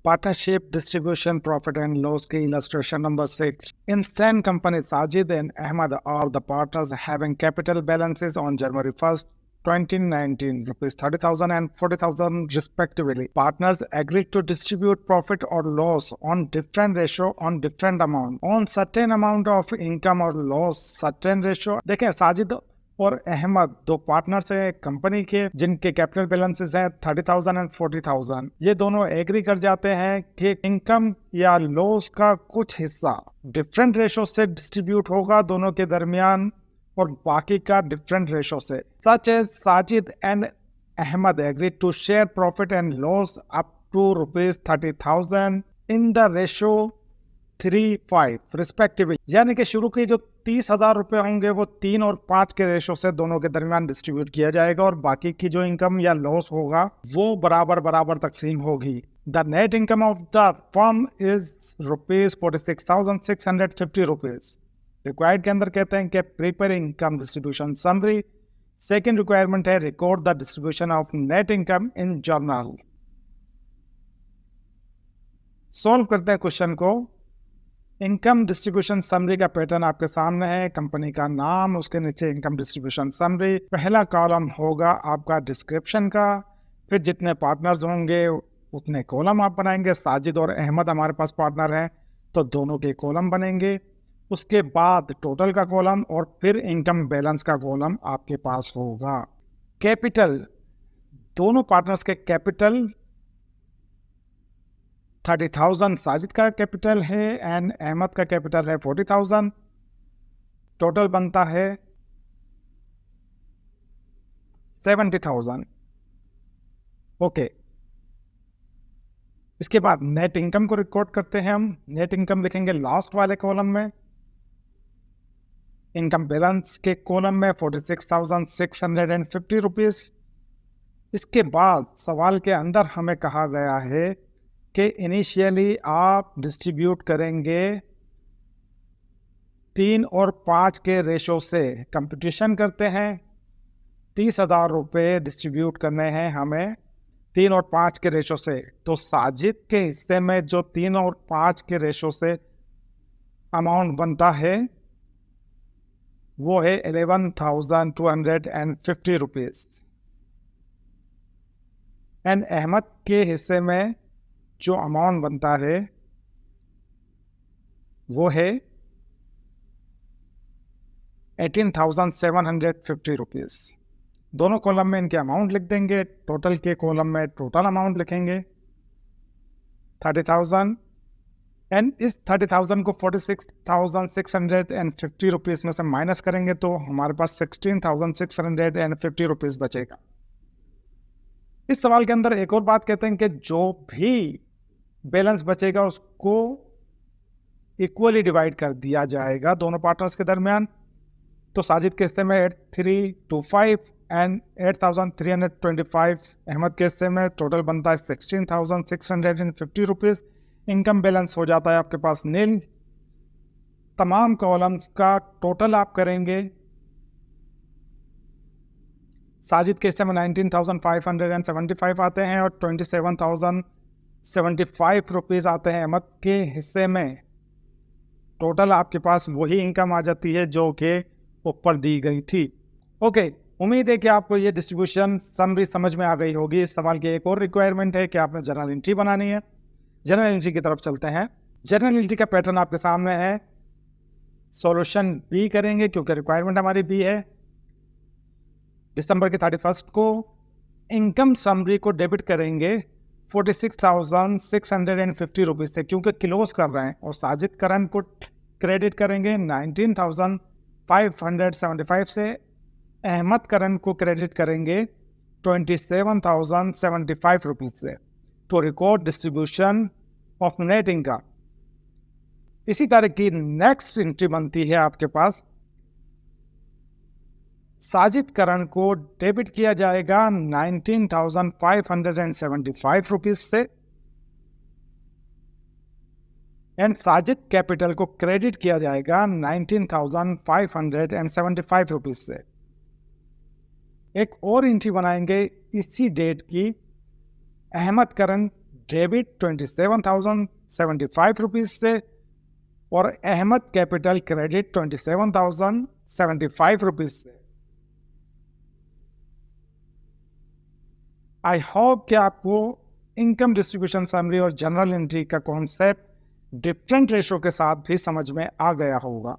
Partnership distribution profit and loss key illustration number 6. In Sen company, Sajid and Ahmad are the partners having capital balances on January 1st, 2019, rupees 30,000 and 40,000 respectively. Partners agreed to distribute profit or loss on different ratio on different amount. On certain amount of income or loss, certain ratio. देखें, साजिद और अहमद दो partners है company के जिनके capital balances हैं 30,000 and 40,000। ये दोनों agree कर जाते हैं कि इनकम या लॉस का कुछ हिस्सा डिफरेंट रेशो से डिस्ट्रीब्यूट होगा दोनों के दरमियान और बाकी का डिफरेंट रेशो से। Such as Sajid and Ahmad agree to share profit and loss up to rupees 30,000 in the ratio 3-5 respectively. यानी कि शुरू के जो 30,000 रुपए होंगे वो 3 और 5 के रेशो से दोनों के दरमियान डिस्ट्रीब्यूट किया जाएगा और बाकी की जो इनकम या लॉस होगा वो बराबर बराबर तकसीम होगी। The net income of the firm is rupees 46,650 rupees. Required के अंदर कहते हैं कि prepare income distribution summary. Second requirement है record the distribution of net income in journal. Solve करते हैं क्वेश्चन को। इनकम डिस्ट्रीब्यूशन समरी का पैटर्न आपके सामने है। कंपनी का नाम, उसके नीचे इनकम डिस्ट्रीब्यूशन समरी। पहला कॉलम होगा आपका डिस्क्रिप्शन का, फिर जितने पार्टनर्स होंगे उतने कॉलम आप बनाएंगे। साजिद और अहमद हमारे पास पार्टनर हैं तो दोनों के कॉलम बनेंगे। उसके बाद टोटल का कॉलम और फिर इनकम बैलेंस का कॉलम आपके पास होगा। कैपिटल, दोनों पार्टनर्स के कैपिटल 30,000 साजिद का कैपिटल है एंड अहमद का कैपिटल है 40,000। टोटल बनता है 70,000। ओके, इसके बाद नेट इनकम को रिकॉर्ड करते हैं हम। नेट इनकम लिखेंगे लास्ट वाले कॉलम में। इनकम बैलेंस के कॉलम में 46,650 रुपीज। इसके बाद सवाल के अंदर हमें कहा गया है कि इनिशियली आप डिस्ट्रीब्यूट करेंगे 3 और 5 के रेशो से। कंपटीशन करते हैं, 30,000 रुपये डिस्ट्रीब्यूट करने हैं हमें 3 और 5 के रेशो से। तो साजिद के हिस्से में जो 3 और 5 के रेशो से अमाउंट बनता है वो है 11,250 रुपीज। एंड अहमद के हिस्से में जो अमाउंट बनता है वो है 18,750 रुपीज। दोनों कॉलम में इनके अमाउंट लिख देंगे। टोटल के कॉलम में टोटल अमाउंट लिखेंगे 30,000 एंड इस 30,000 को 46,650 रुपीज में से माइनस करेंगे तो हमारे पास 16,650 रुपीज बचेगा। इस सवाल के अंदर एक और बात कहते हैं कि जो भी बैलेंस बचेगा उसको इक्वली डिवाइड कर दिया जाएगा दोनों पार्टनर्स के दरमियान। तो साजिद के हिस्से में 8,325 एंड 8,325। अहमद के हिस्से में टोटल बनता है 16,650 रुपीज। इनकम बैलेंस हो जाता है आपके पास नील। तमाम कॉलम्स का टोटल आप करेंगे। साजिद के हिस्से में 19,575 आते हैं और 27,075 रुपीज़ आते हैं अहमद के हिस्से में। टोटल आपके पास वही इनकम आ जाती है जो कि ऊपर दी गई थी। ओके, उम्मीद है कि आपको ये डिस्ट्रीब्यूशन समरी समझ में आ गई होगी। इस सवाल की एक और रिक्वायरमेंट है कि आपने जर्नल एंट्री बनानी है। जर्नल एंट्री की तरफ चलते हैं। जर्नल एंट्री का पैटर्न आपके सामने है। सॉल्यूशन बी करेंगे क्योंकि रिक्वायरमेंट हमारी बी है। दिसंबर के 31 को इनकम समरी को डेबिट करेंगे 46,650 रुपीज से क्योंकि क्लोज कर रहे हैं। और साजिद करन को क्रेडिट करेंगे 19,575 से। अहमद करन को क्रेडिट करेंगे 27,075 रुपीज से। To record distribution of net income. इसी तरह की नेक्स्ट एंट्री बनती है आपके पास। साजिद करन को डेबिट किया जाएगा 19,575 रुपीज से एंड साजिद कैपिटल को क्रेडिट किया जाएगा 19,575 रुपीज से। एक और एंट्री बनाएंगे इसी डेट की। अहमद करन डेबिट 27,075 रुपीज से और अहमद कैपिटल क्रेडिट 27,075 रुपीज से। आई होप कि आपको इनकम डिस्ट्रीब्यूशन समरी और जनरल एंट्री का कॉन्सेप्ट डिफरेंट रेशो के साथ भी समझ में आ गया होगा।